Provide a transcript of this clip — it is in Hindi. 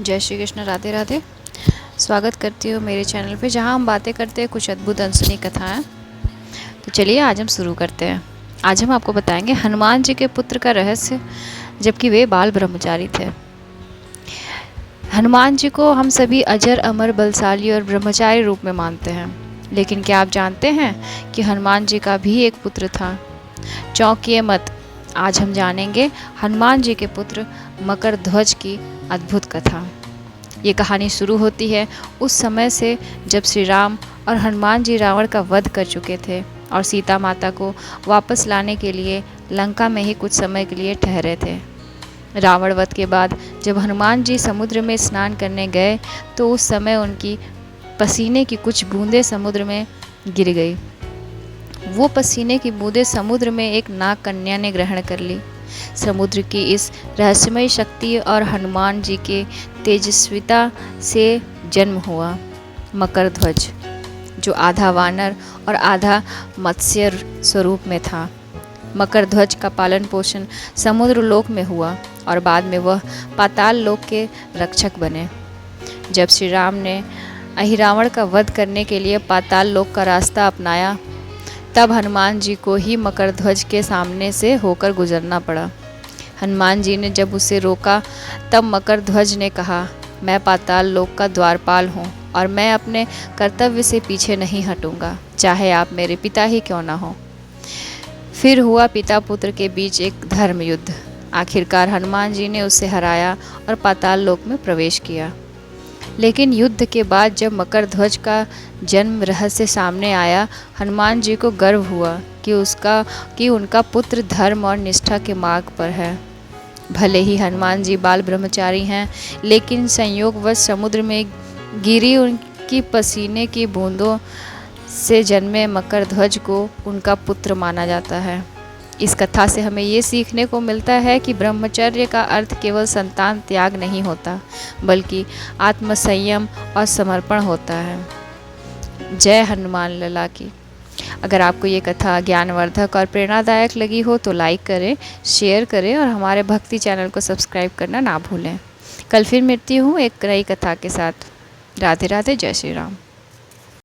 जय श्री कृष्ण, राधे राधे। स्वागत करती हूँ मेरे चैनल पे, जहाँ हम बातें करते हैं कुछ अद्भुत अनसुनी कथाएं। तो चलिए आज हम शुरू करते हैं। आज हम आपको बताएंगे हनुमान जी के पुत्र का रहस्य, जबकि वे बाल ब्रह्मचारी थे। हनुमान जी को हम सभी अजर, अमर, बलशाली और ब्रह्मचारी रूप में मानते हैं, लेकिन क्या आप जानते हैं कि हनुमान जी का भी एक पुत्र था? चौंकिए मत, आज हम जानेंगे हनुमान जी के पुत्र मकरध्वज की अद्भुत कथा। ये कहानी शुरू होती है उस समय से जब श्री राम और हनुमान जी रावण का वध कर चुके थे और सीता माता को वापस लाने के लिए लंका में ही कुछ समय के लिए ठहरे थे। रावण वध के बाद जब हनुमान जी समुद्र में स्नान करने गए तो उस समय उनकी पसीने की कुछ बूंदें समुद्र में गिर गई। वो पसीने की बूंदें समुद्र में एक नाग कन्या ने ग्रहण कर ली। समुद्र की इस रहस्यमयी शक्ति और हनुमान जी के तेजस्विता से जन्म हुआ मकरध्वज, जो आधा वानर और आधा मत्स्य स्वरूप में था। मकरध्वज का पालन पोषण समुद्र लोक में हुआ और बाद में वह पाताल लोक के रक्षक बने। जब श्री राम ने अहिरावण का वध करने के लिए पाताल लोक का रास्ता अपनाया, तब हनुमान जी को ही मकरध्वज के सामने से होकर गुजरना पड़ा। हनुमान जी ने जब उसे रोका, तब मकरध्वज ने कहा, मैं पाताल लोक का द्वारपाल हूँ और मैं अपने कर्तव्य से पीछे नहीं हटूंगा, चाहे आप मेरे पिता ही क्यों ना हो। फिर हुआ पिता पुत्र के बीच एक धर्म युद्ध। आखिरकार हनुमान जी ने उसे हराया और पाताल लोक में प्रवेश किया। लेकिन युद्ध के बाद जब मकरध्वज का जन्म रहस्य सामने आया, हनुमान जी को गर्व हुआ कि उनका पुत्र धर्म और निष्ठा के मार्ग पर है। भले ही हनुमान जी बाल ब्रह्मचारी हैं, लेकिन संयोगवश समुद्र में गिरी उनकी पसीने की बूंदों से जन्मे मकरध्वज को उनका पुत्र माना जाता है। इस कथा से हमें ये सीखने को मिलता है कि ब्रह्मचर्य का अर्थ केवल संतान त्याग नहीं होता, बल्कि आत्मसंयम और समर्पण होता है। जय हनुमान लला की। अगर आपको ये कथा ज्ञानवर्धक और प्रेरणादायक लगी हो तो लाइक करें, शेयर करें और हमारे भक्ति चैनल को सब्सक्राइब करना ना भूलें। कल फिर मिलती हूँ एक नई कथा के साथ। राधे राधे, जय श्री राम।